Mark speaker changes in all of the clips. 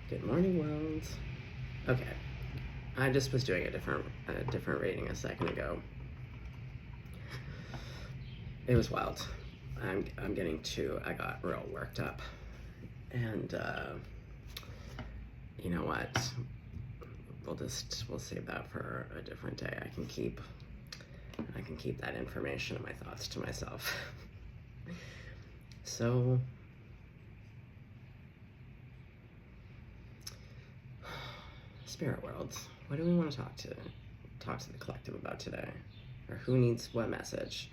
Speaker 1: Good morning, world. Okay, I just was doing a different reading a second ago. It was wild. I'm getting too. I got real worked up, and you know what? We'll save that for a different day. I can keep that information and my thoughts to myself. So, spirit worlds, what do we want to talk to the collective about today? Or who needs what message?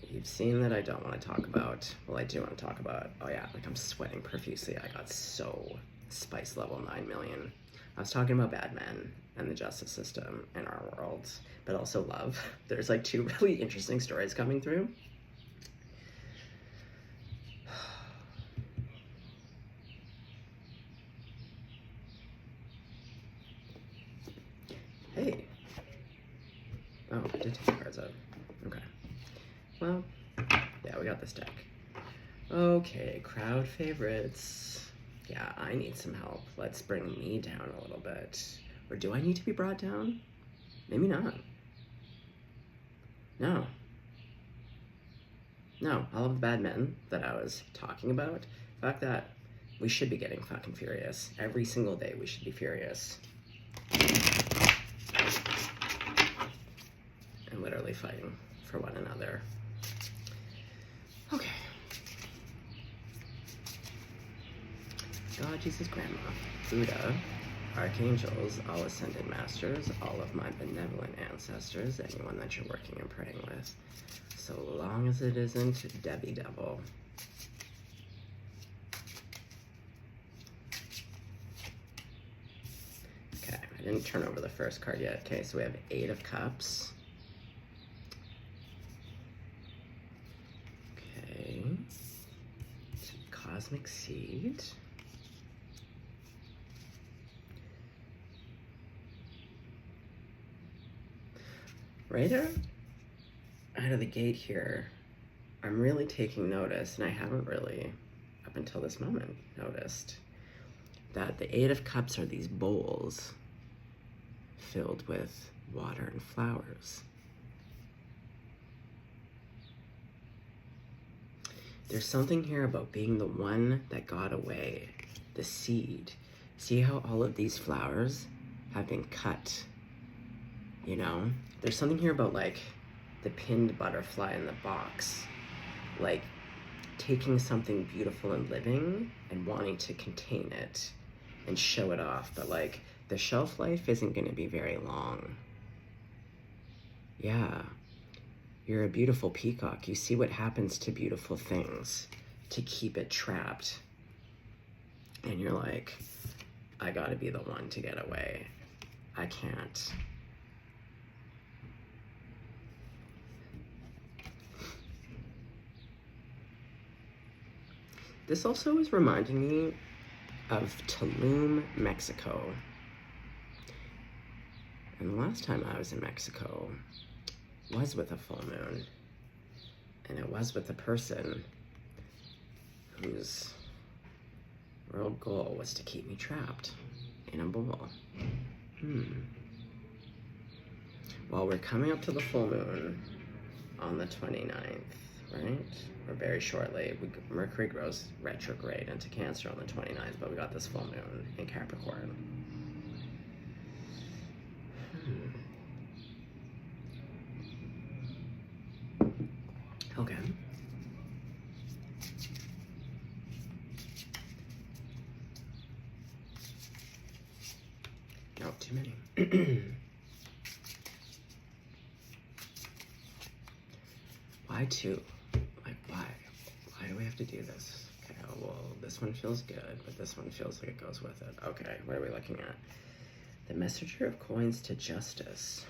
Speaker 1: You've seen that I don't want to talk about, well, I do want to talk about, oh yeah, like I'm sweating profusely. I got so spice level 9 million. I was talking about bad men and the justice system in our world, but also love. There's like two really interesting stories coming through. Hey. Oh, I did take the cards out. Okay. Well, yeah, we got this deck. Okay, crowd favorites. Yeah, I need some help. Let's bring me down a little bit. Or do I need to be brought down? Maybe not. No. No, all of the bad men that I was talking about, fuck that. We should be getting fucking furious. Every single day we should be furious. And literally fighting for one another. Okay. God, Jesus, Grandma, Buddha, archangels, all ascended masters, all of my benevolent ancestors, anyone that you're working and praying with, so long as it isn't Debbie Devil. Okay, I didn't turn over the first card yet. Okay, so we have 8 of Cups. Okay, Cosmic Seed. Right out of the gate here, I'm really taking notice, and I haven't really, up until this moment, noticed that the 8 of Cups are these bowls filled with water and flowers. There's something here about being the one that got away, the seed. See how all of these flowers have been cut, you know? There's something here about like the pinned butterfly in the box, like taking something beautiful and living and wanting to contain it and show it off, but like the shelf life isn't going to be very long. Yeah, you're a beautiful peacock. You see what happens to beautiful things to keep it trapped, and you're like, I gotta be the one to get away. I can't. This also is reminding me of Tulum, Mexico. And the last time I was in Mexico was with a full moon. And it was with a person whose real goal was to keep me trapped in a bowl. Well, we're coming up to the full moon on the 29th. Right? Or very shortly. Mercury goes retrograde into Cancer on the 29th, but we got this full moon in Capricorn. Okay. No, too many. Why 2? Like, why? Why do we have to do this? Okay, well, this one feels good, but this one feels like it goes with it. Okay, what are we looking at? The Messenger of Coins to Justice.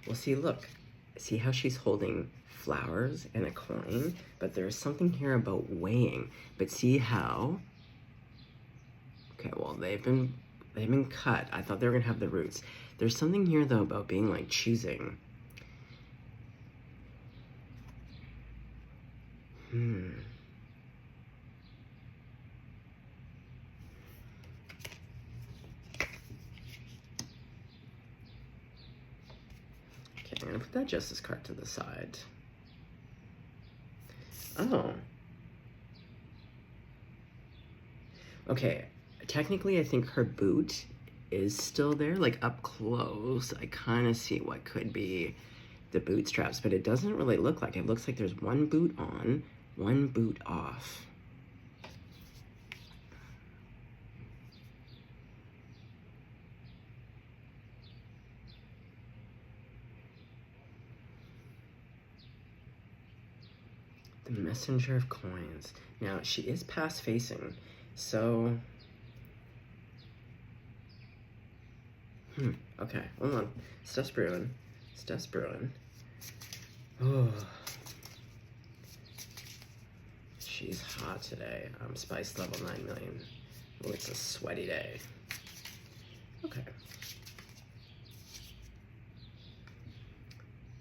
Speaker 1: Well, see, look. See how she's holding flowers and a coin? But there's something here about weighing. But see how... Okay, well, they've been cut. I thought they were going to have the roots. There's something here, though, about being, like, choosing... put that justice card to the side. Oh. Okay, technically I think her boot is still there, like up close. I kind of see what could be the bootstraps, but it doesn't really look like it. It looks like there's one boot on, one boot off. The messenger of coins. Now, she is past facing, so... okay, hold on. Stuff's brewing. Stuff's brewing. Oh. She's hot today. Spice level 9 million. Oh, it's a sweaty day. Okay.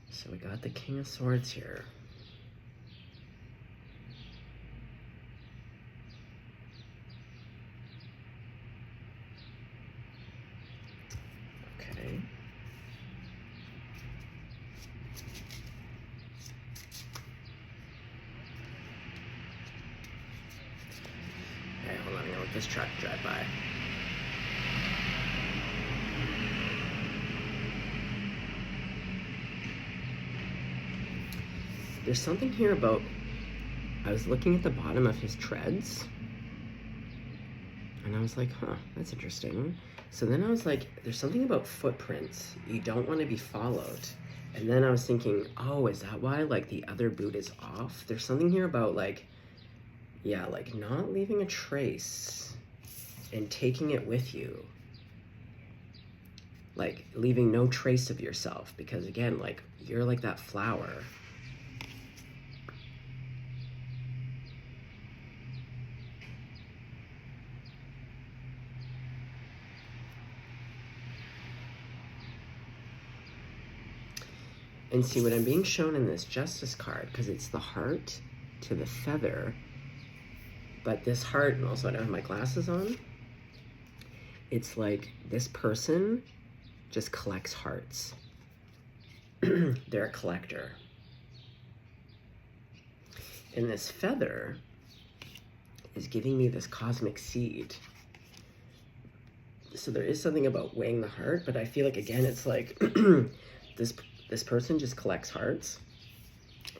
Speaker 1: So we got the King of Swords here. Okay. Okay, hold on, I'm gonna let this truck drive by. There's something here about, I was looking at the bottom of his treads, and I was like, huh, that's interesting. So then I was like, there's something about footprints. You don't want to be followed. And then I was thinking, oh, is that why, like, the other boot is off? There's something here about, like, yeah, like, not leaving a trace and taking it with you. Like, leaving no trace of yourself. Because, again, like, you're like that flower. And see what I'm being shown in this justice card, because it's the heart to the feather, but this heart, and also I don't have my glasses on, it's like this person just collects hearts. They're a collector. And this feather is giving me this cosmic seed. So there is something about weighing the heart, but I feel like, again, it's like this person just collects hearts,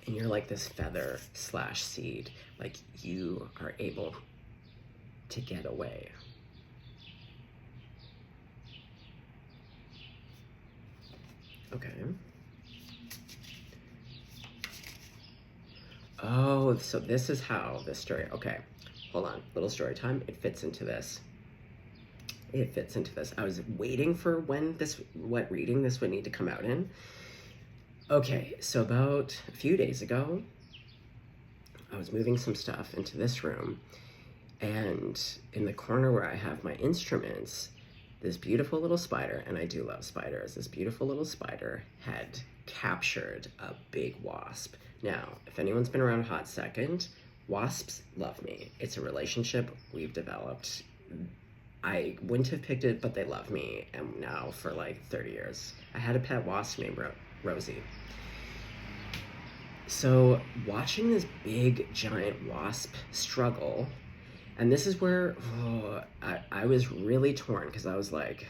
Speaker 1: and you're like this feather / seed. Like, you are able to get away. Okay. Oh, so this is how this story, okay. Hold on, little story time. It fits into this. It fits into this. I was waiting for when what reading this would need to come out in. Okay, so about a few days ago, I was moving some stuff into this room, and in the corner where I have my instruments, this beautiful little spider, and I do love spiders, this beautiful little spider had captured a big wasp. Now, if anyone's been around a hot second, wasps love me. It's a relationship we've developed. I wouldn't have picked it, but they love me, and now for like 30 years. I had a pet wasp named Rosie. So watching this big giant wasp struggle, and this is where I was really torn, because I was like,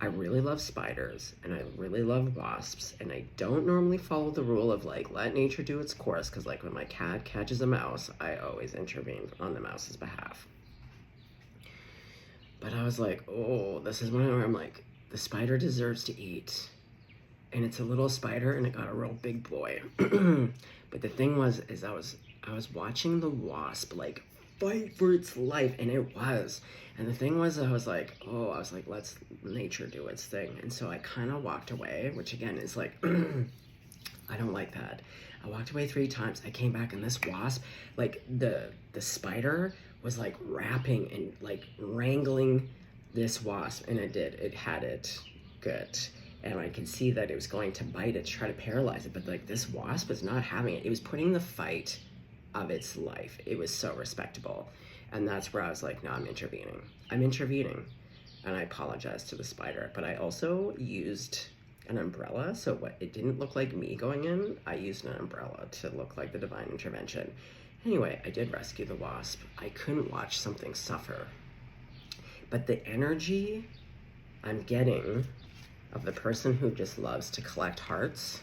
Speaker 1: I really love spiders and I really love wasps, and I don't normally follow the rule of like let nature do its course, because like when my cat catches a mouse, I always intervene on the mouse's behalf. But I was like, oh, this is one where I'm like, the spider deserves to eat. And it's a little spider, and it got a real big boy. But the thing was, is I was watching the wasp like fight for its life, and it was. And the thing was, I was like, let's nature do its thing. And so I kind of walked away, which again is like, I don't like that. I walked away 3 times. I came back, and this wasp, like the spider was like wrapping and like wrangling this wasp, and it had it good. And I could see that it was going to bite it to try to paralyze it, but like this wasp was not having it. It was putting the fight of its life. It was so respectable. And that's where I was like, no, I'm intervening. And I apologized to the spider, but I also used an umbrella. So what, it didn't look like me going in. I used an umbrella to look like the divine intervention. Anyway, I did rescue the wasp. I couldn't watch something suffer. But the energy I'm getting of the person who just loves to collect hearts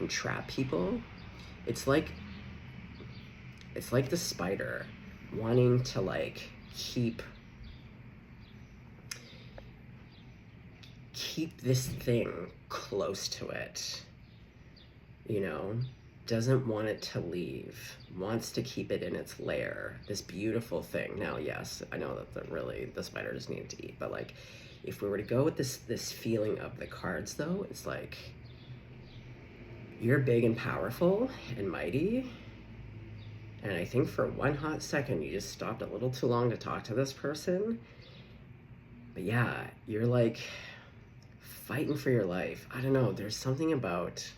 Speaker 1: and trap people, it's like the spider wanting to like keep this thing close to it, you know, doesn't want it to leave, wants to keep it in its lair, this beautiful thing. Now, yes, I know that the spider just needed to eat, but like, if we were to go with this feeling of the cards though, it's like, you're big and powerful and mighty, and I think for one hot second, you just stopped a little too long to talk to this person. But yeah, you're like fighting for your life. I don't know, there's something about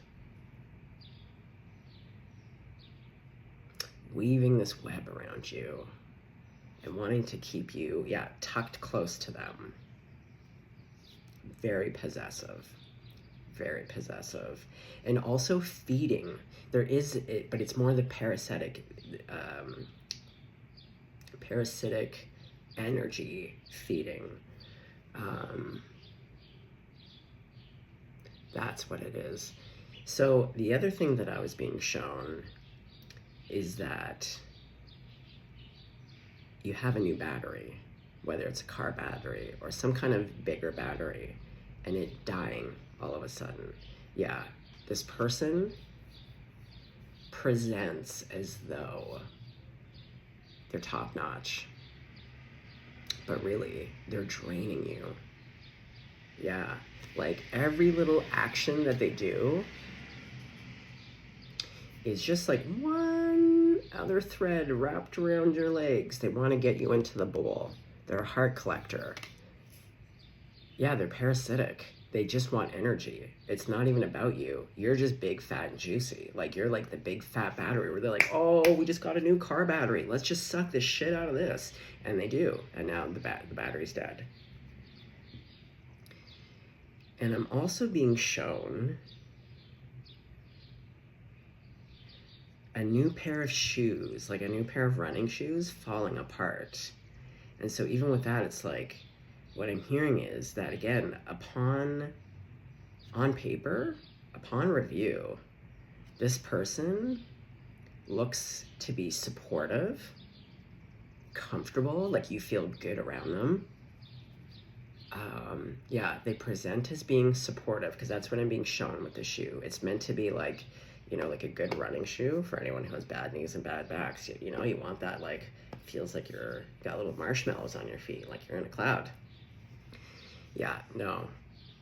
Speaker 1: weaving this web around you and wanting to keep you, yeah, tucked close to them. Very possessive. Very possessive. And also feeding. There is, but it's more the parasitic energy feeding. That's what it is. So the other thing that I was being shown is that you have a new battery, whether it's a car battery or some kind of bigger battery, and it dying all of a sudden. Yeah, this person presents as though they're top notch, but really they're draining you. Yeah, like every little action that they do is just like one other thread wrapped around your legs. They want to get you into the bowl. They're a heart collector. Yeah, they're parasitic. They just want energy. It's not even about you. You're just big, fat, and juicy. Like, you're like the big, fat battery where they're like, oh, we just got a new car battery. Let's just suck this shit out of this. And they do. And now the battery's dead. And I'm also being shown a new pair of shoes, like a new pair of running shoes falling apart. And so even with that, it's like, what I'm hearing is that, again, on paper, upon review, this person looks to be supportive, comfortable, like you feel good around them. Yeah, they present as being supportive, because that's what I'm being shown with the shoe. It's meant to be like, you know, like a good running shoe for anyone who has bad knees and bad backs. You know, you want that, like, feels like you're got little marshmallows on your feet, like you're in a cloud. Yeah, no,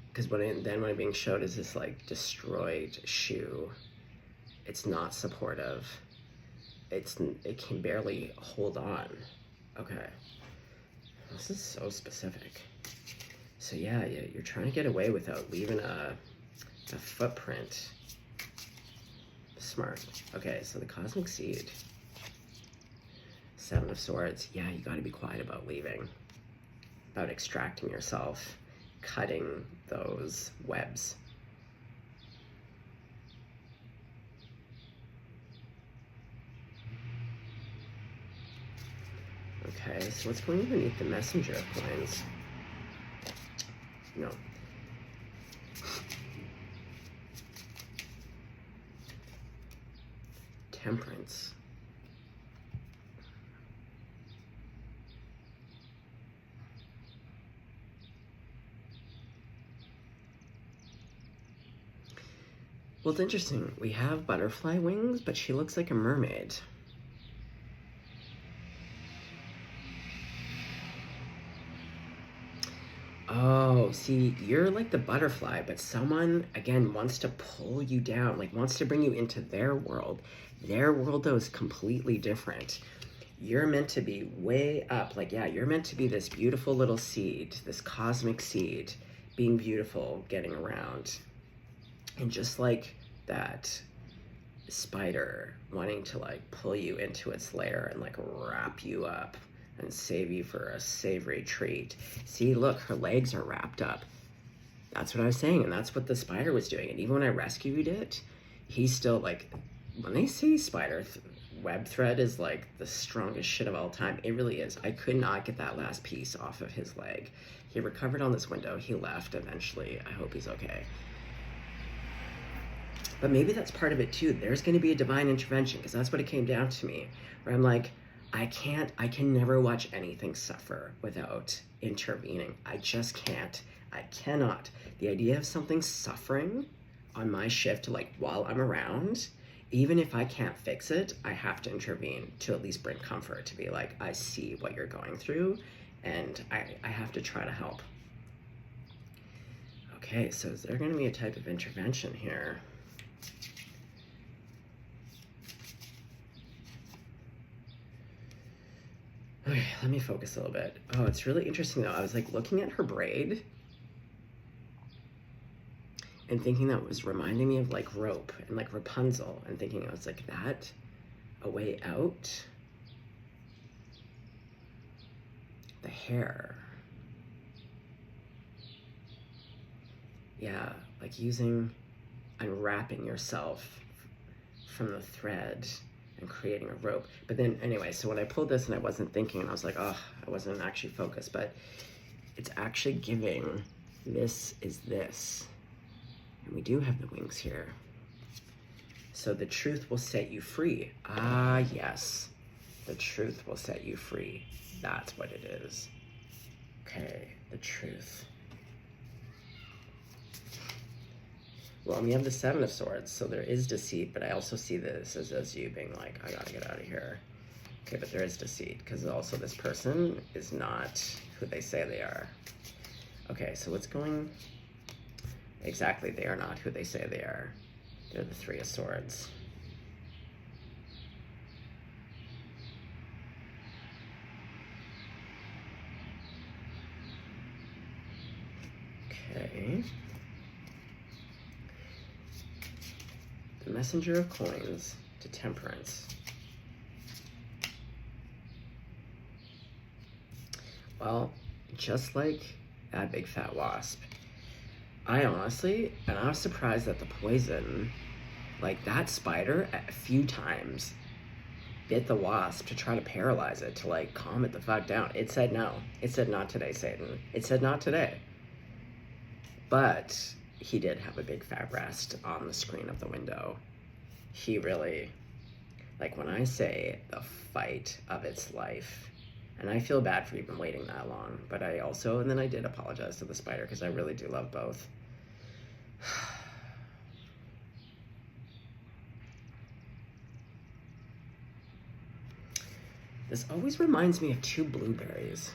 Speaker 1: because what I'm being showed is this like destroyed shoe. It's not supportive. It can barely hold on. Okay, this is so specific. So yeah, you're trying to get away without leaving a footprint. Smart. Okay, so the cosmic seed. Seven of Swords. Yeah, you got to be quiet about leaving, about extracting yourself, cutting those webs. Okay, so what's going underneath the messenger of coins? No. Temperance. Well, it's interesting. We have butterfly wings, but she looks like a mermaid. Oh, see, you're like the butterfly, but someone, again, wants to pull you down, like wants to bring you into their world. Their world, though, is completely different. You're meant to be way up. Like, yeah, you're meant to be this beautiful little seed, this cosmic seed, being beautiful, getting around. And just like that spider wanting to like pull you into its lair and like wrap you up and save you for a savory treat. See, look, her legs are wrapped up. That's what I was saying, and that's what the spider was doing. And even when I rescued it, he's still like, when they say web thread is like the strongest shit of all time, it really is. I could not get that last piece off of his leg. He recovered on this window. He left eventually. I hope he's okay. But maybe that's part of it too. There's going to be a divine intervention, because that's what it came down to me, where I'm like, I can never watch anything suffer without intervening. I just can't. I cannot. The idea of something suffering on my shift, like while I'm around, even if I can't fix it, I have to intervene to at least bring comfort, to be like, I see what you're going through, and I have to try to help. Okay, so is there going to be a type of intervention here? Okay, let me focus a little bit. Oh, it's really interesting though. I was like looking at her braid and thinking that was reminding me of like rope and like Rapunzel, and thinking I was like, that a way out? The hair. Yeah, like unwrapping yourself from the thread and creating a rope. But then anyway, so when I pulled this and I wasn't thinking, and I was like, oh, I wasn't actually focused, but it's actually giving, this is this. And we do have the wings here. So the truth will set you free. Ah, yes. The truth will set you free. That's what it is. Okay, the truth. Well, we have the Seven of Swords, so there is deceit, but I also see this as you being like, I gotta get out of here. Okay, but there is deceit, because also this person is not who they say they are. Okay, so what's going... Exactly, they are not who they say they are. They're the Three of Swords. Okay. The Messenger of Coins to Temperance. Well, just like that big fat wasp, I honestly, and I was surprised that the poison, like that spider a few times bit the wasp to try to paralyze it, to like calm it the fuck down. It said no. It said not today, Satan. It said not today. But he did have a big fat rest on the screen of the window. He really, like when I say the fight of its life, and I feel bad for even waiting that long, but I also, and then I did apologize to the spider, because I really do love both. This always reminds me of two blueberries.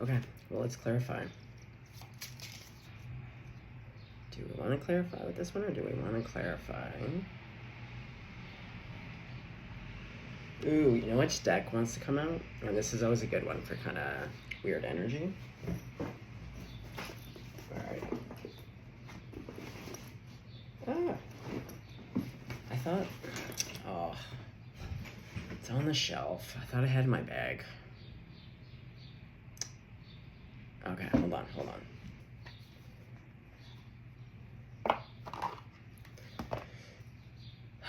Speaker 1: Okay, well, let's clarify. Do we want to clarify with this one, or do we want to clarify? Ooh, you know which deck wants to come out? And this is always a good one for kind of weird energy. Alright. Ah. I thought... Oh. It's on the shelf. I thought I had it in my bag. Okay, hold on.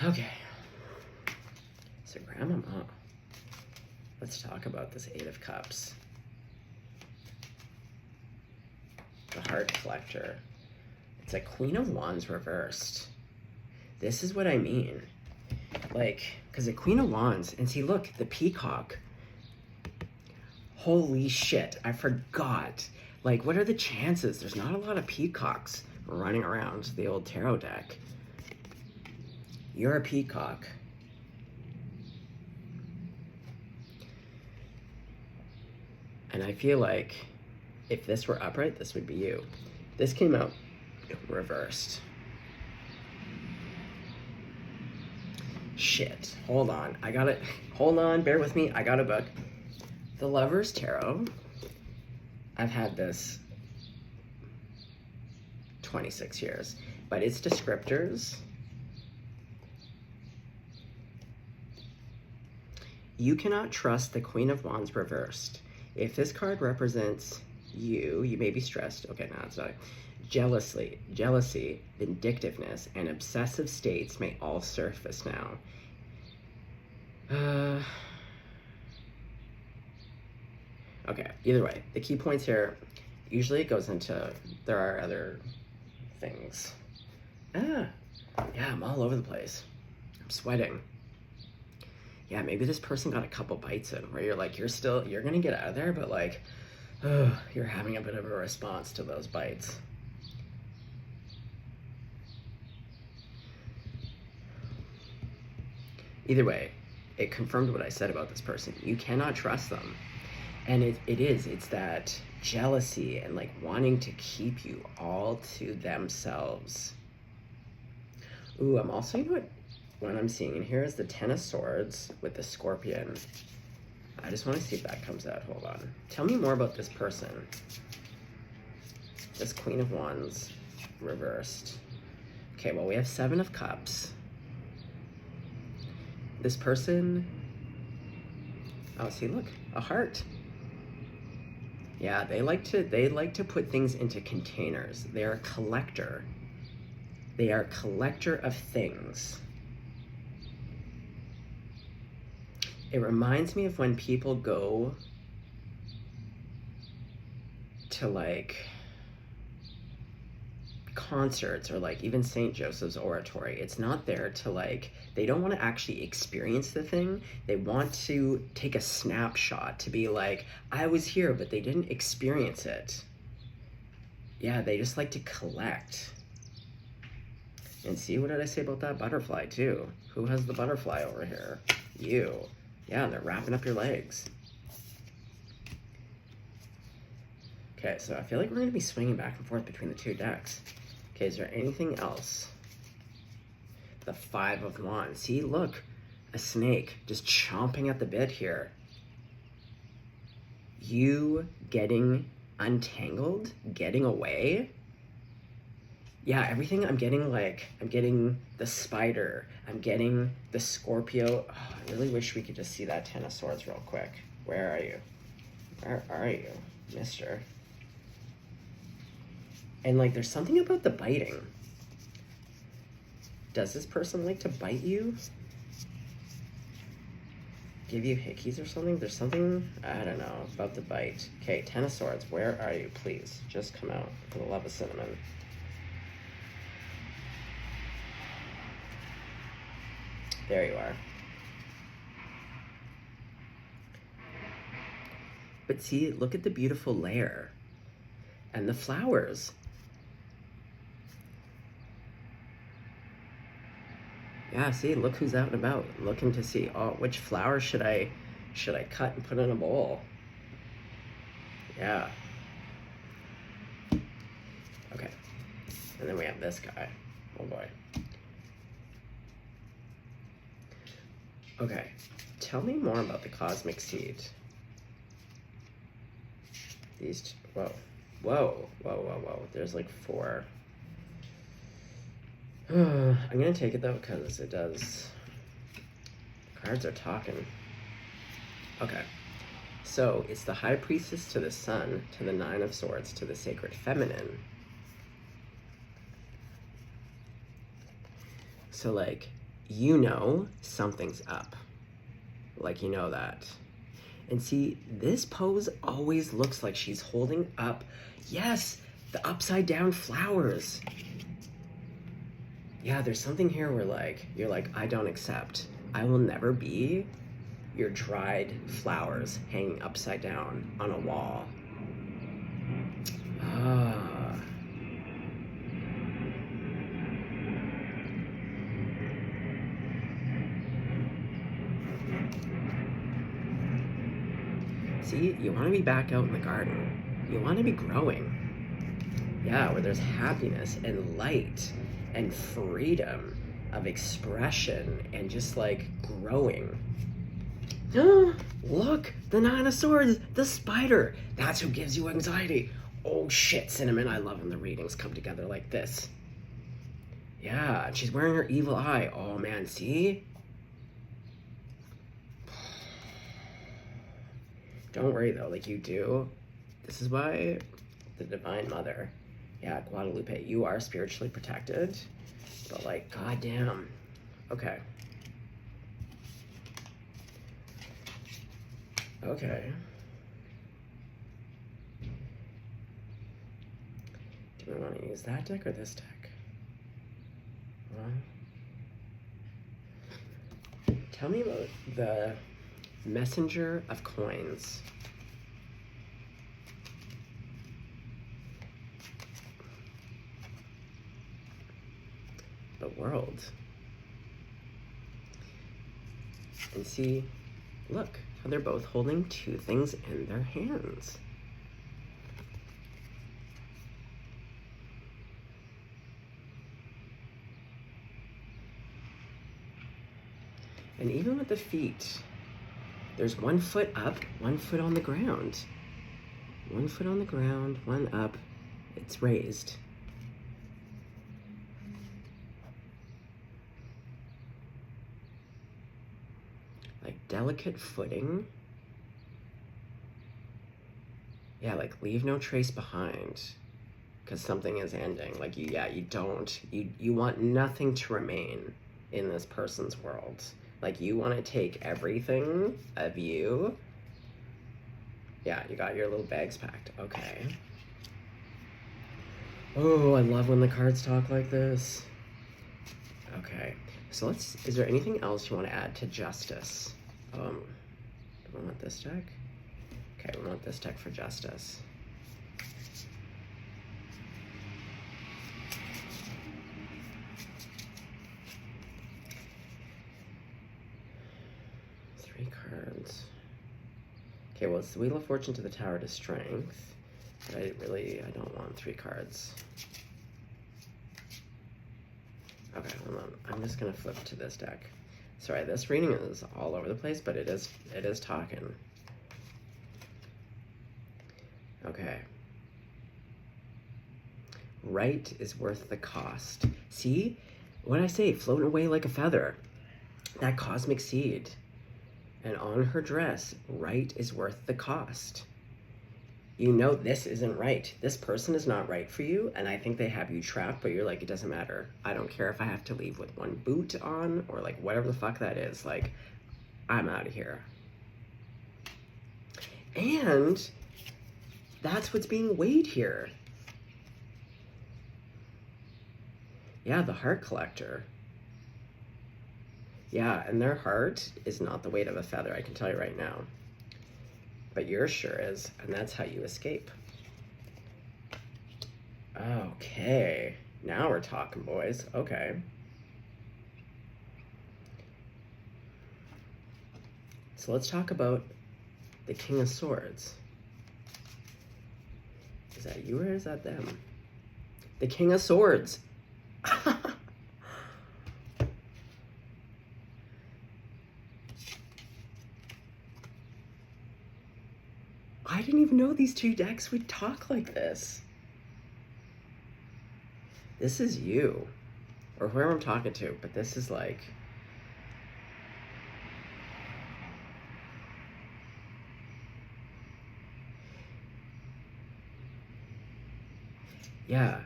Speaker 1: Okay. So Grandmama, let's talk about this Eight of Cups. The Heart Collector. It's a Queen of Wands reversed. This is what I mean. Like, because the Queen of Wands, and see, look, the peacock. Holy shit, I forgot. Like, what are the chances? There's not a lot of peacocks running around the old tarot deck. You're a peacock. And I feel like if this were upright, this would be you. This came out reversed. Shit, hold on. I got it. Hold on, bear with me. I got a book. The Lover's Tarot. I've had this 26 years, but its descriptors. You cannot trust the Queen of Wands reversed. If this card represents you, you may be stressed. Okay, no, it's not. Jealousy, vindictiveness, and obsessive states may all surface now. Okay, either way, the key points here, usually it goes into, there are other things. Yeah, I'm all over the place. I'm sweating. Yeah, maybe this person got a couple bites in where you're like, you're gonna get out of there, but like, you're having a bit of a response to those bites. Either way, it confirmed what I said about this person. You cannot trust them. And it's that jealousy and like wanting to keep you all to themselves. Ooh, I'm also, you know what I'm seeing in here is the Ten of Swords with the Scorpion. I just want to see if that comes out. Hold on. Tell me more about this person. This Queen of Wands reversed. Okay, well, we have Seven of Cups. This person, oh, see, look, a heart. Yeah, they like to put things into containers. They're a collector. They are a collector of things. It reminds me of when people go to like concerts or like even St. Joseph's Oratory. It's not there to like, they don't want to actually experience the thing. They want to take a snapshot to be like, I was here, but they didn't experience it. Yeah, they just like to collect. And see, what did I say about that butterfly too? Who has the butterfly over here? You. Yeah, and they're wrapping up your legs. Okay, so I feel like we're going to be swinging back and forth between the two decks. Okay, is there anything else? The Five of Wands. See, look, a snake just chomping at the bit here. You getting untangled, getting away. Yeah, everything I'm getting, like, I'm getting the spider, I'm getting the Scorpio. Oh, I really wish we could just see that Ten of Swords real quick. Where are you? Where are you, mister? And like, there's something about the biting. Does this person like to bite you? Give you hickeys or something? There's something, I don't know, about the bite. Okay, Ten of Swords, where are you? Please, just come out for the love of cinnamon. There you are. But see, look at the beautiful layer and the flowers. Yeah, see, look who's out and about, looking to see, oh, which flower should I cut and put in a bowl? Yeah. Okay. And then we have this guy. Oh boy. Okay. Tell me more about the cosmic seed. These, whoa. Whoa, whoa, whoa, whoa. There's like 4. I'm gonna take it though, because it does, cards are talking. Okay, so it's the High Priestess to the Sun, to the Nine of Swords, to the Sacred Feminine. So like, you know something's up. Like, you know that. And see, this pose always looks like she's holding up, yes, the upside down flowers. Yeah, there's something here where like, you're like, I don't accept. I will never be your dried flowers hanging upside down on a wall. Ah. See, you want to be back out in the garden. You want to be growing. Yeah, where there's happiness and light and freedom of expression and just like growing. Look, the Nine of Swords, the spider. That's who gives you anxiety. Oh shit, Cinnamon, I love when the readings come together like this. Yeah, and she's wearing her evil eye. Oh man, see? Don't worry though, like you do. This is why the Divine Mother, yeah, Guadalupe, you are spiritually protected, but like, goddamn. Okay. Okay. Do we want to use that deck or this deck? Well, tell me about the Messenger of Coins. The World. And see, look, how they're both holding two things in their hands. And even with the feet, there's 1 foot up, 1 foot on the ground. 1 foot on the ground, 1 up. It's raised. Like delicate footing. Yeah, like leave no trace behind. Because something is ending. Like you don't, you want nothing to remain in this person's world. Like, you want to take everything of you. Yeah, you got your little bags packed. Okay. Oh, I love when the cards talk like this. Okay. So let's, is there anything else you want to add to Justice? Do we want this deck? Okay, we want this deck for Justice. Cards. Okay, well, it's the Wheel of Fortune to the Tower to Strength, but I don't want 3 cards. Okay, hold on. I'm just gonna flip to this deck. Sorry, this reading is all over the place, but it is talking. Okay. Right is worth the cost. See? What I say, floating away like a feather. That cosmic seed. And on her dress, right is worth the cost. You know this isn't right. This person is not right for you, and I think they have you trapped, but you're like, it doesn't matter. I don't care if I have to leave with 1 boot on, or like whatever the fuck that is. Like, I'm out of here. And that's what's being weighed here. Yeah, the heart collector. Yeah, and their heart is not the weight of a feather, I can tell you right now. But yours sure is, and that's how you escape. Okay, now we're talking, boys. Okay. So let's talk about the King of Swords. Is that you or is that them? The King of Swords. I didn't even know these 2 decks would talk like this. This is you, or whoever I'm talking to, but this is like... Yeah.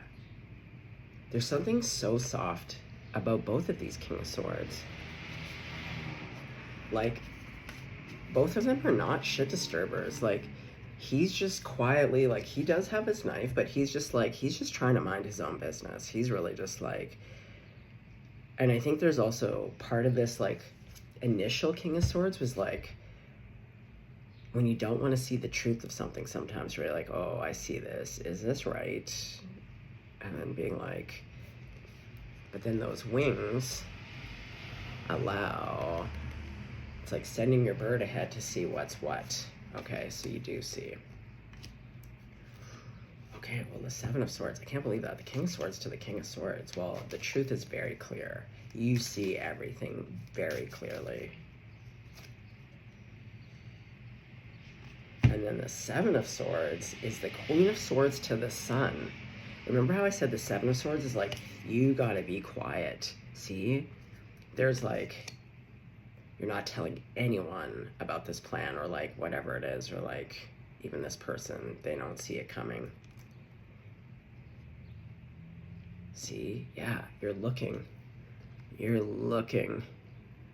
Speaker 1: There's something so soft about both of these King of Swords. Like, both of them are not shit disturbers. Like, he's just quietly, like, he does have his knife, but he's just like, he's just trying to mind his own business. He's really just like, and I think there's also part of this, like, initial King of Swords was like, when you don't want to see the truth of something, sometimes you're like, oh, I see this. Is this right? And then being like, but then those wings allow, it's like sending your bird ahead to see what's what. Okay, so you do see. Okay, well, the 7 of Swords. I can't believe that. The King of Swords to the King of Swords. Well, the truth is very clear. You see everything very clearly. And then the Seven of Swords is the Queen of Swords to the Sun. Remember how I said the Seven of Swords is like, you gotta be quiet. See? There's like, you're not telling anyone about this plan or like whatever it is, or like even this person, they don't see it coming. See? Yeah, you're looking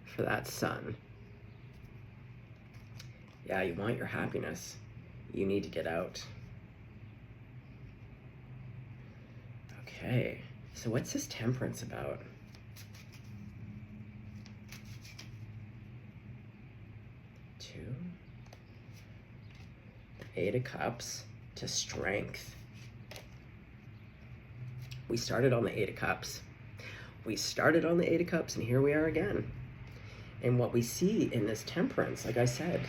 Speaker 1: for that sun. Yeah, you want your happiness. You need to get out. Okay, so what's this Temperance about? Two. Eight of Cups to Strength. We started on the Eight of Cups. We started on the Eight of Cups, and here we are again. And what we see in this Temperance, like I said,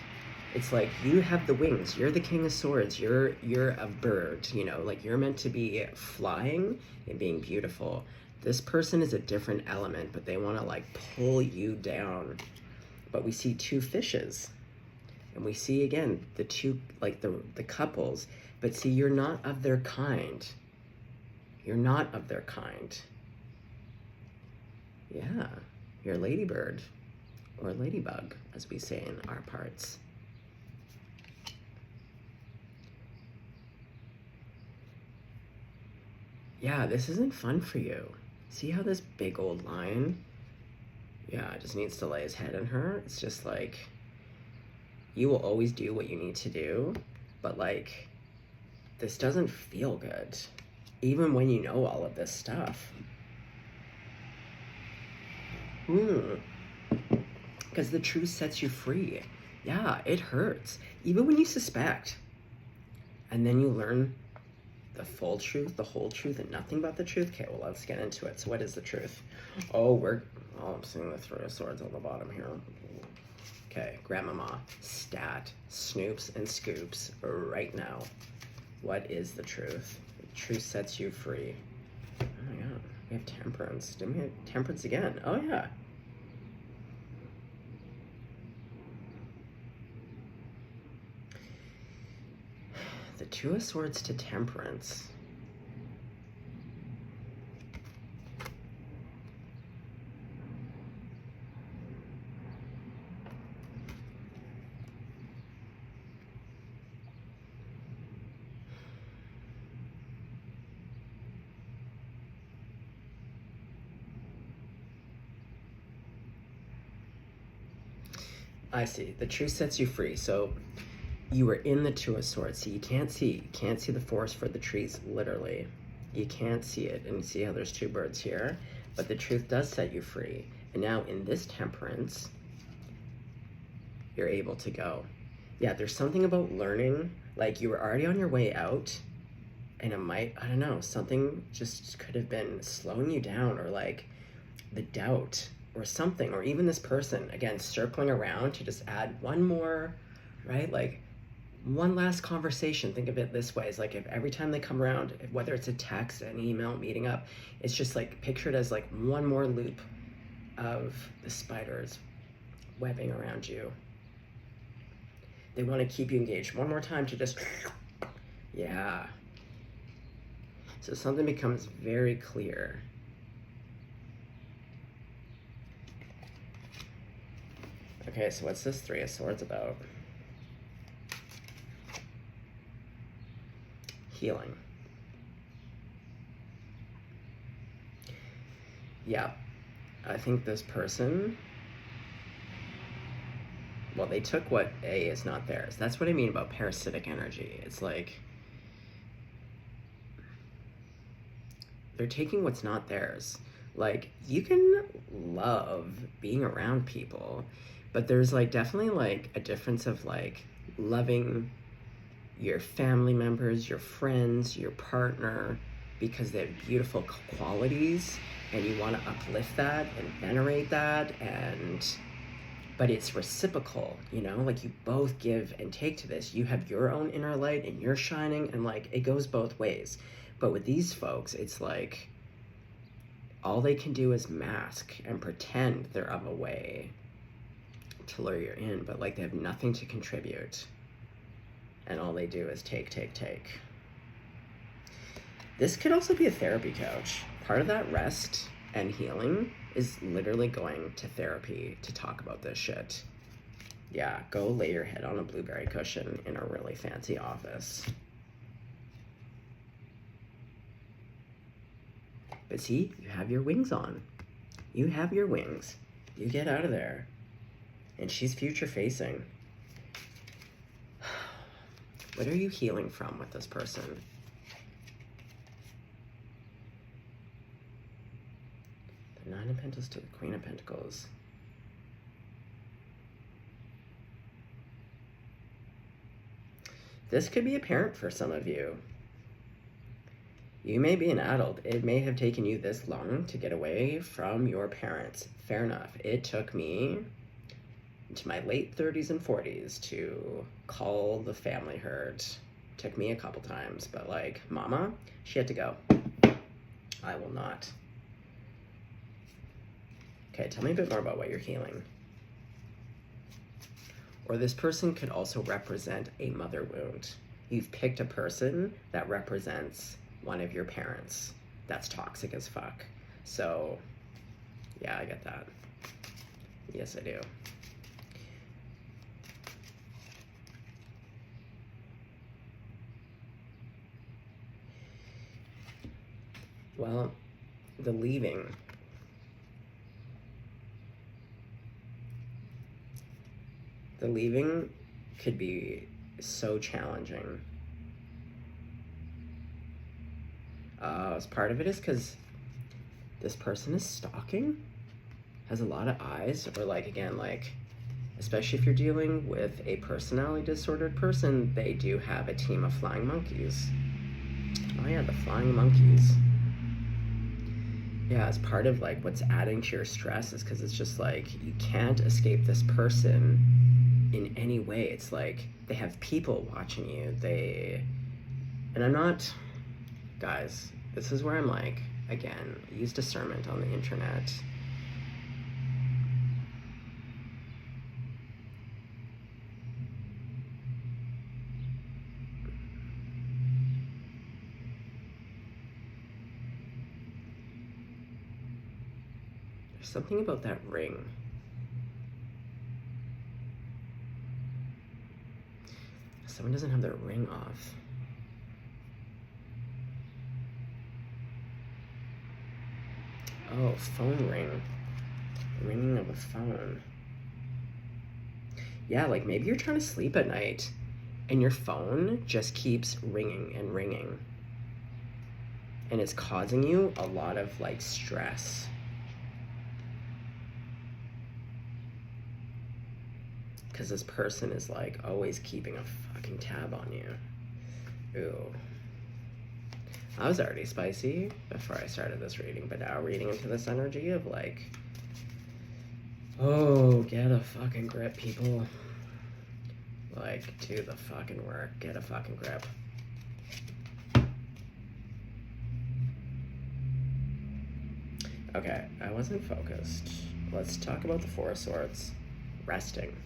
Speaker 1: it's like you have the wings. You're the King of Swords. You're a bird, you know, like you're meant to be flying and being beautiful. This person is a different element, but they want to like pull you down. But we see two fishes. And we see again the two, like the couples, but see, you're not of their kind. You're not of their kind. Yeah, you're a ladybird or ladybug, as we say in our parts. Yeah, this isn't fun for you. See how this big old lion, yeah, just needs to lay his head in her. It's just like, you will always do what you need to do, but like, this doesn't feel good, even when you know all of this stuff. Because the truth sets you free. Yeah, it hurts, even when you suspect. And then you learn the full truth, the whole truth, and nothing but the truth. Okay, well, let's get into it. So what is the truth? Oh, I'm seeing the Three of Swords on the bottom here. Okay, Grandmama, stat, snoops and scoops right now. What is the truth? The truth sets you free. Oh my God, we have Temperance. Didn't we have Temperance again? Oh yeah. The Two of Swords to Temperance. I see. The truth sets you free. So you were in the Two of Swords. See, you can't see the forest for the trees, literally. You can't see it. And you see how there's two birds here? But the truth does set you free. And now in this Temperance, you're able to go. Yeah, there's something about learning. Like, you were already on your way out, and it might, I don't know, something just could have been slowing you down, or like the doubt or something, or even this person, again, circling around to just add one more, right? Like, one last conversation. Think of it this way. It's like, if every time they come around, whether it's a text, an email, meeting up, it's just like, picture it as like one more loop of the spiders webbing around you. They want to keep you engaged. One more time to just, yeah. So something becomes very clear. Okay, so what's this Three of Swords about? Healing. Yeah, I think this person, well, they took what is not theirs. That's what I mean about parasitic energy. It's like, they're taking what's not theirs. Like, you can love being around people, but there's like definitely like a difference of like loving your family members, your friends, your partner, because they have beautiful qualities and you want to uplift that and venerate that, but it's reciprocal, you know, like you both give and take to this. You have your own inner light and you're shining, and like it goes both ways. But with these folks, it's like all they can do is mask and pretend they're of a way to lure you in, but like they have nothing to contribute. and all they do is take, take, take. This could also be a therapy couch. Part of that rest and healing is literally going to therapy to talk about this shit. Yeah, go lay your head on a blueberry cushion in a really fancy office. But see, you have your wings on. You have your wings. You get out of there. And she's future facing. What are you healing from with this person? The Nine of Pentacles to the Queen of Pentacles. This could be a parent for some of you. You may be an adult. It may have taken you this long to get away from your parents. Fair enough. It took me into my late 30s and 40s to call the family herd. Took me a couple times, but like, mama, she had to go. I will not. Okay, tell me a bit more about what you're healing. Or this person could also represent a mother wound. You've picked a person that represents one of your parents that's toxic as fuck. So, yeah, I get that. Yes, I do. Well, the leaving. The leaving could be so challenging. As part of it is because this person is stalking, has a lot of eyes, or like, again, like, especially if you're dealing with a personality disordered person, they do have a team of flying monkeys. Oh yeah, the flying monkeys. Yeah, as part of like what's adding to your stress is because it's just like, you can't escape this person in any way. It's like they have people watching you. And I'm not, guys, this is where I'm like, again, use discernment on the internet. There's something about that ring. Someone doesn't have their ring off. Oh, phone ring. Ringing of a phone. Yeah, like maybe you're trying to sleep at night and your phone just keeps ringing and ringing. And it's causing you a lot of like stress. Because this person is like always keeping a fucking tab on you. Ooh. I was already spicy before I started this reading, but now reading into this energy of like, oh, get a fucking grip, people. Like, do the fucking work. Get a fucking grip. Okay, I wasn't focused. Let's talk about the Four of Swords. Resting.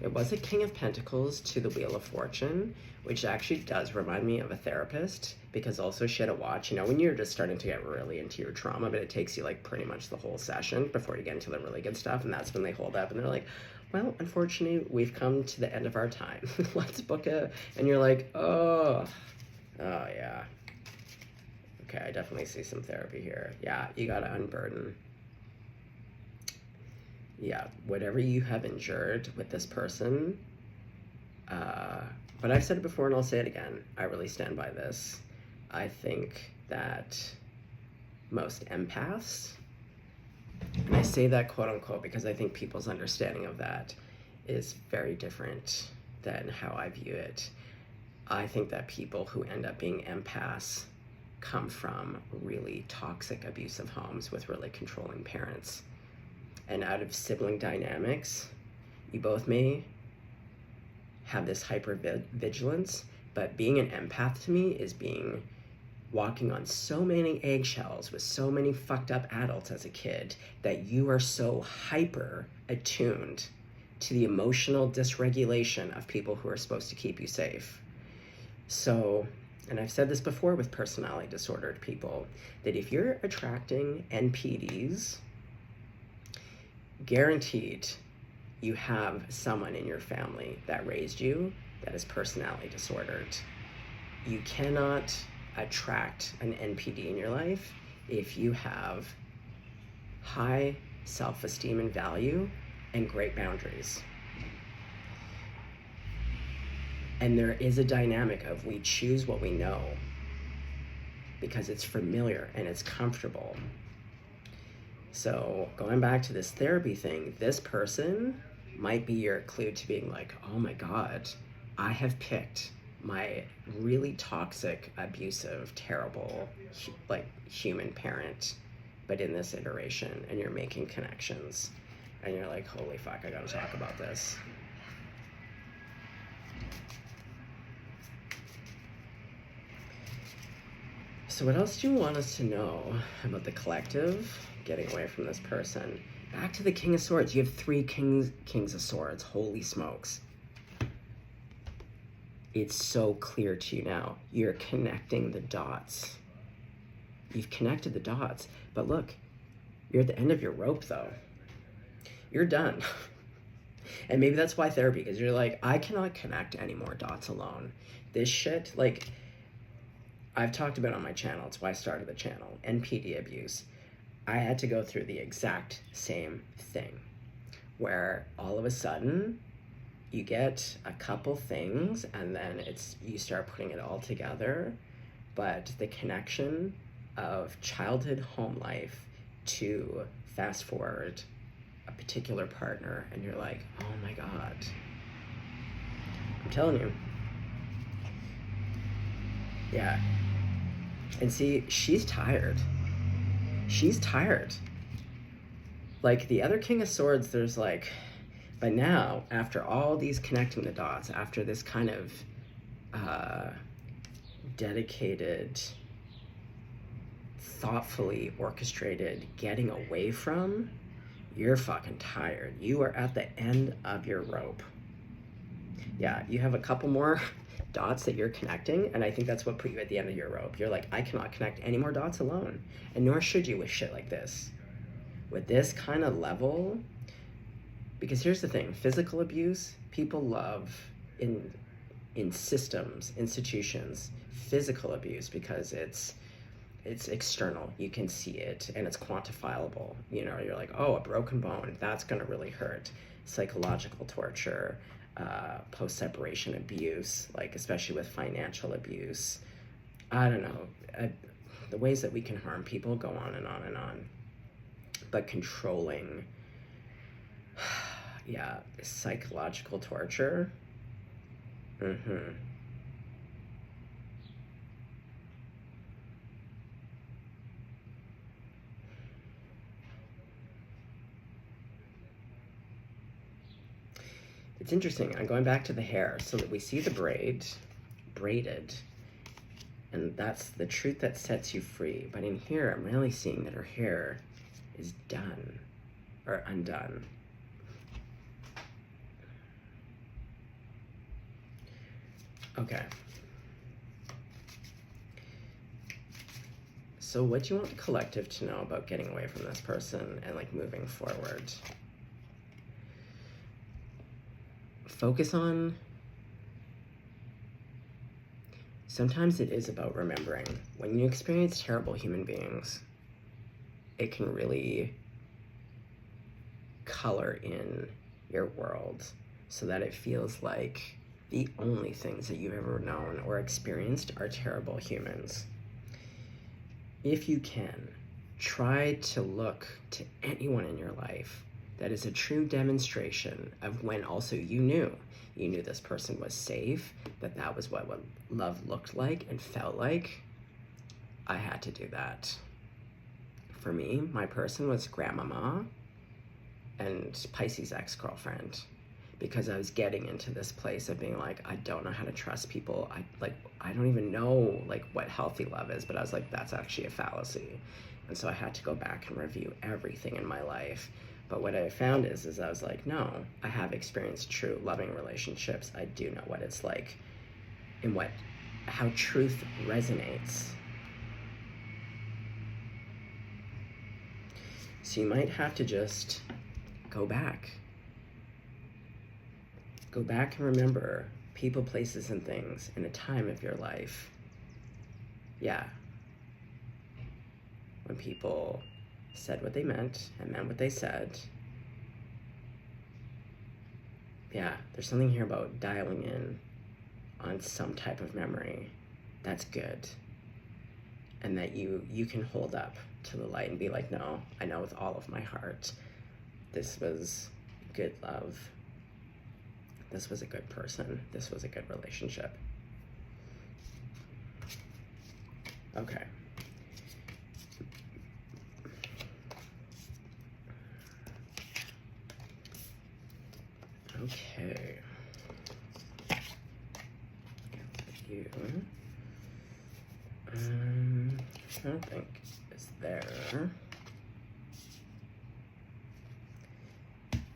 Speaker 1: It was a King of Pentacles to the Wheel of Fortune, which actually does remind me of a therapist, because also she had a watch, you know, when you're just starting to get really into your trauma, but it takes you like pretty much the whole session before you get into the really good stuff, and that's when they hold up and they're like, well, unfortunately, we've come to the end of our time. Let's book it. And you're like, oh yeah. Okay, I definitely see some therapy here. Yeah, you gotta unburden. Yeah, whatever you have endured with this person, but I've said it before and I'll say it again, I really stand by this. I think that most empaths, and I say that quote unquote because I think people's understanding of that is very different than how I view it. I think that people who end up being empaths come from really toxic, abusive homes with really controlling parents. And out of sibling dynamics, you both may have this hyper vigilance, but being an empath to me is walking on so many eggshells with so many fucked up adults as a kid that you are so hyper attuned to the emotional dysregulation of people who are supposed to keep you safe. So, and I've said this before with personality disordered people, that if you're attracting NPDs, guaranteed you have someone in your family that raised you that is personality disordered. You cannot attract an NPD in your life if you have high self-esteem and value and great boundaries. And there is a dynamic of we choose what we know because it's familiar and it's comfortable. So going back to this therapy thing, this person might be your clue to being like, oh my God, I have picked my really toxic, abusive, terrible, like human parent, but in this iteration, and you're making connections. And you're like, holy fuck, I gotta talk about this. So what else do you want us to know about the collective getting away from this person? Back to the King of Swords. You have 3 Kings of Swords. Holy smokes. It's so clear to you now. You're connecting the dots. You've connected the dots. But look, you're at the end of your rope, though. You're done. And maybe that's why therapy, because you're like, I cannot connect any more dots alone. This shit, like, I've talked about on my channel. It's why I started the channel. NPD abuse. I had to go through the exact same thing, where all of a sudden you get a couple things and then you start putting it all together. But the connection of childhood home life to fast forward a particular partner, and you're like, oh my God. I'm telling you. Yeah. And see, she's tired. She's tired. Like the other King of Swords, there's like, but now, after all these connecting the dots, after this kind of dedicated, thoughtfully orchestrated getting away from, you're fucking tired. You are at the end of your rope. Yeah, you have a couple more dots that you're connecting, and I think that's what put you at the end of your rope. You're like, I cannot connect any more dots alone, and nor should you with shit like this. With this kind of level, because here's the thing, physical abuse, people love in systems, institutions, physical abuse, because it's external, you can see it, and it's quantifiable. You know, you're like, oh, a broken bone, that's gonna really hurt. Psychological torture, post-separation abuse, like especially with financial abuse. I don't know, the ways that we can harm people go on and on and on. But controlling, yeah, psychological torture. It's interesting. I'm going back to the hair so that we see the braided, and that's the truth that sets you free. But in here, I'm really seeing that her hair is done or undone. Okay. So what do you want the collective to know about getting away from this person and like moving forward? Focus on, sometimes it is about remembering. When you experience terrible human beings, it can really color in your world so that it feels like the only things that you've ever known or experienced are terrible humans. If you can, try to look to anyone in your life that is a true demonstration of when also you knew this person was safe, that was what love looked like and felt like. I had to do that. For me, my person was grandmama and Pisces ex-girlfriend, because I was getting into this place of being like, I don't know how to trust people. I don't even know like what healthy love is, but I was like, that's actually a fallacy. And so I had to go back and review everything in my life. But what I found is I was like, no, I have experienced true loving relationships. I do know what it's like and how truth resonates. So you might have to just go back. Go back and remember people, places, and things in a time of your life. Yeah. When people said what they meant and meant what they said. Yeah, there's something here about dialing in on some type of memory. That's good. And that you can hold up to the light and be like, no, I know with all of my heart, this was good love. This was a good person. This was a good relationship. Okay. Okay. You. I don't think it's there.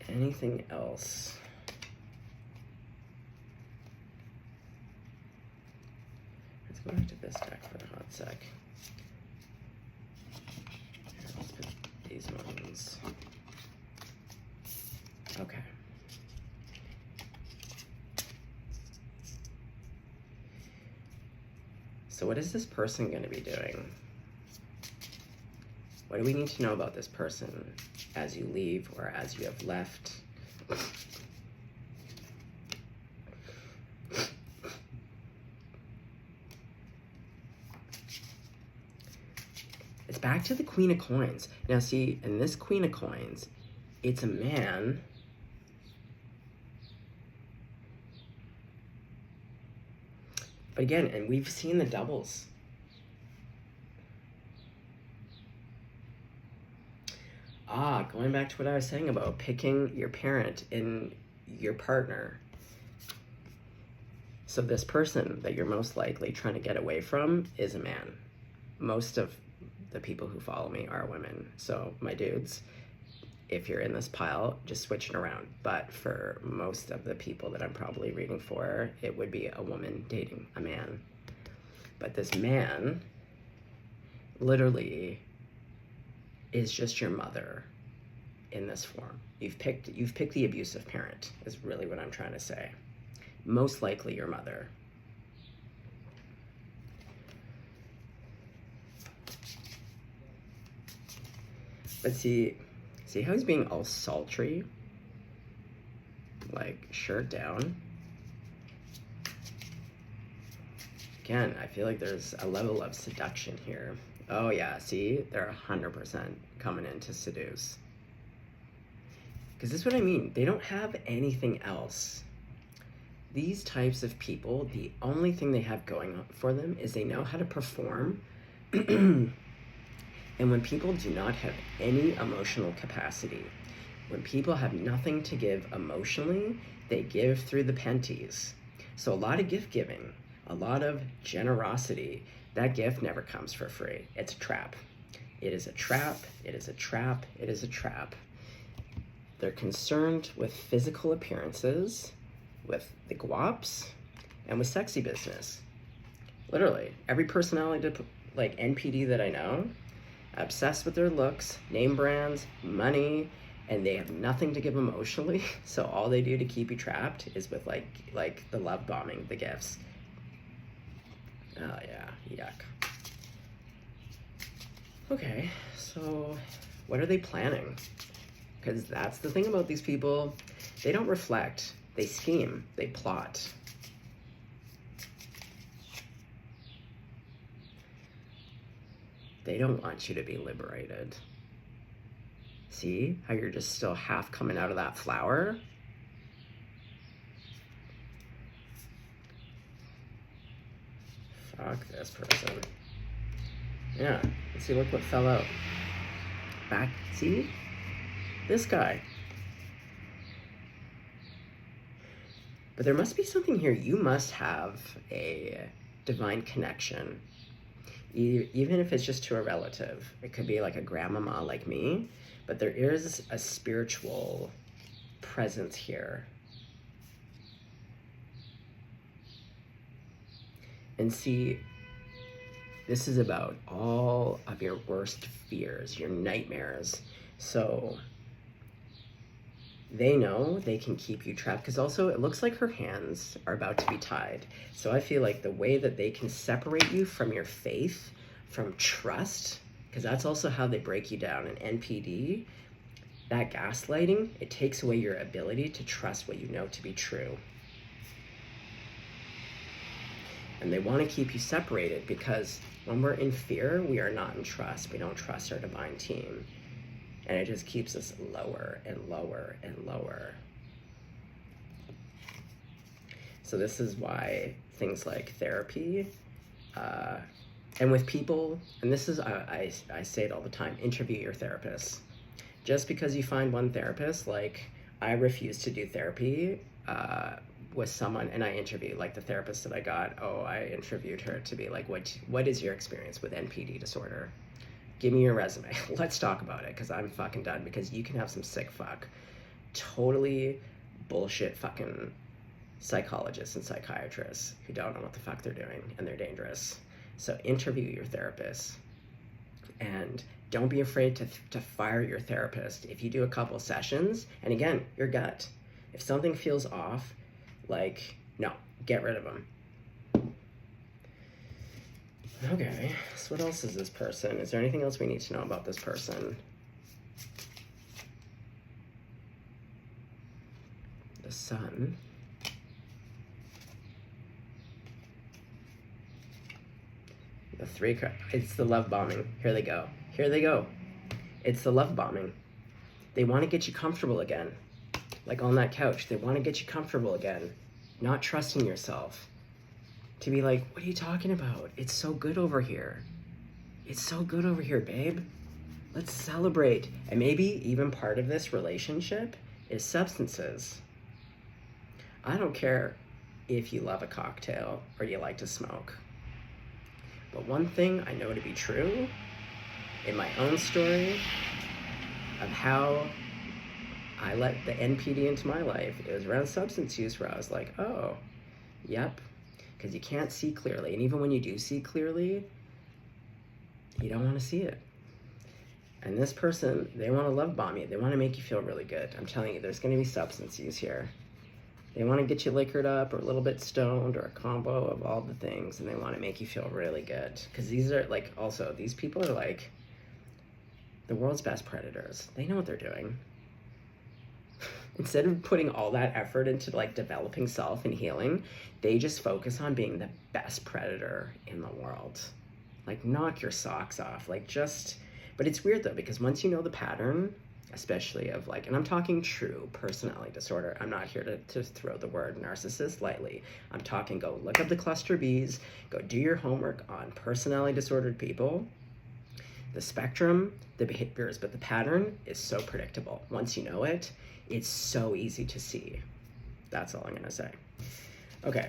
Speaker 1: Anything else? Let's go back to this deck for a hot sec. Here, let's put these ones. Okay. So what is this person going to be doing? What do we need to know about this person as you leave or as you have left? It's back to the Queen of Coins. Now see, in this Queen of Coins, it's a man. But again, and we've seen the doubles. Going back to what I was saying about picking your parent in your partner. So this person that you're most likely trying to get away from is a man. Most of the people who follow me are women. So my dudes, if you're in this pile, just switch it around. But for most of the people that I'm probably reading for, it would be a woman dating a man. But this man literally is just your mother in this form. You've picked the abusive parent, is really what I'm trying to say. Most likely your mother. But see how he's being all sultry? Like, shirt down. Again, I feel like there's a level of seduction here. Oh yeah, see? They're 100% coming in to seduce. Because this is what I mean. They don't have anything else. These types of people, the only thing they have going on for them is they know how to perform. And when people do not have any emotional capacity, when people have nothing to give emotionally, they give through the penties. So a lot of gift giving, a lot of generosity, that gift never comes for free. It's a trap. It is a trap. It is a trap. It is a trap. They're concerned with physical appearances, with the guaps, and with sexy business. Literally, every personality, like NPD that I know, obsessed with their looks, name brands, money, and they have nothing to give emotionally. So all they do to keep you trapped is with like the love bombing, the gifts. Oh yeah, yuck. Okay, so what are they planning? Because that's the thing about these people. They don't reflect. They scheme. They plot. They don't want you to be liberated. See how you're just still half coming out of that flower? Fuck this person. Yeah, see, look what fell out. Back, see? This guy. But there must be something here. You must have a divine connection. Even if it's just to a relative. It could be like a grandmama like me, but there is a spiritual presence here. And see, this is about all of your worst fears, your nightmares. So they know they can keep you trapped, because also it looks like her hands are about to be tied. So I feel like the way that they can separate you from your faith, from trust, because that's also how they break you down in NPD, that gaslighting, it takes away your ability to trust what you know to be true. And they want to keep you separated, because when we're in fear, we are not in trust. We don't trust our divine team. And it just keeps us lower and lower and lower. So this is why things like therapy, and with people, and this is, I say it all the time, interview your therapist. Just because you find one therapist, like I refuse to do therapy with someone, and I interview, like the therapist that I got, I interviewed her to be like, what is your experience with NPD disorder? Give me your resume. Let's talk about it, because I'm fucking done, because you can have some sick fuck, totally bullshit fucking psychologists and psychiatrists who don't know what the fuck they're doing, and they're dangerous. So interview your therapist, and don't be afraid to fire your therapist if you do a couple sessions. And again, your gut. If something feels off, like, no, get rid of them. Okay, so what else is this person? Is there anything else we need to know about this person? The sun. The three, it's the love bombing. Here they go. Here they go. It's the love bombing. They want to get you comfortable again. Like on that couch, they want to get you comfortable again. Not trusting yourself. To be like, what are you talking about? It's so good over here. It's so good over here, babe. Let's celebrate. And maybe even part of this relationship is substances. I don't care if you love a cocktail or you like to smoke. But one thing I know to be true in my own story of how I let the NPD into my life, it was around substance use, where I was like, oh, yep. Because you can't see clearly. And even when you do see clearly, you don't want to see it. And this person, they want to love bomb you. They want to make you feel really good. I'm telling you, there's going to be substance use here. They want to get you liquored up or a little bit stoned or a combo of all the things. And they want to make you feel really good. Because these are like, also, these people are like the world's best predators. They know what they're doing. Instead of putting all that effort into like developing self and healing, they just focus on being the best predator in the world. Like, knock your socks off. Like, just, but it's weird though, because once you know the pattern, especially of like, and I'm talking true personality disorder. I'm not here to throw the word narcissist lightly. I'm talking, go look up the cluster Bs, go do your homework on personality disordered people. The spectrum, the behaviors, but the pattern is so predictable. Once you know it, it's so easy to see. That's all I'm gonna say. Okay.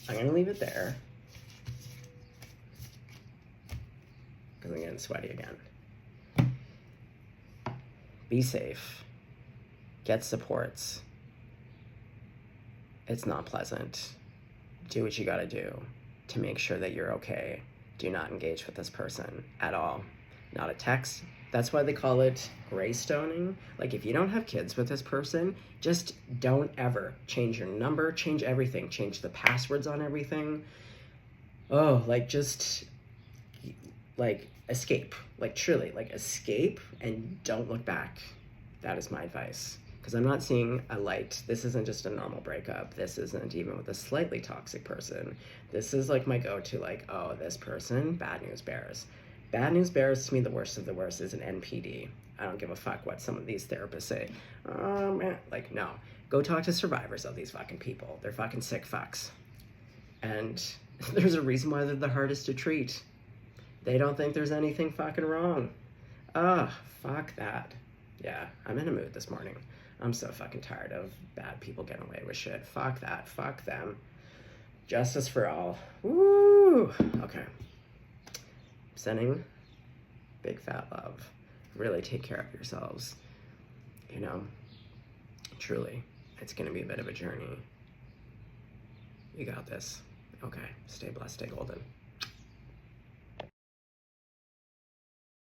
Speaker 1: I'm gonna leave it there, because I'm getting sweaty again. Be safe. Get supports. It's not pleasant. Do what you gotta do to make sure that you're okay. Do not engage with this person at all. Not a text. That's why they call it gray stoning. Like, if you don't have kids with this person, just don't ever change your number, change everything, change the passwords on everything. Oh, like, just, like, escape. Like, truly, like, escape and don't look back. That is my advice. Because I'm not seeing a light. This isn't just a normal breakup. This isn't even with a slightly toxic person. This is like my go-to, like, oh, this person, bad news bears. Bad news bears, to me, the worst of the worst is an NPD. I don't give a fuck what some of these therapists say. Man, like, no. Go talk to survivors of these fucking people. They're fucking sick fucks. And there's a reason why they're the hardest to treat. They don't think there's anything fucking wrong. Fuck that. Yeah, I'm in a mood this morning. I'm so fucking tired of bad people getting away with shit. Fuck that. Fuck them. Justice for all. Woo! Okay. Sending big fat love. Really take care of yourselves. You know, truly, it's going to be a bit of a journey. You got this. Okay, stay blessed, stay golden.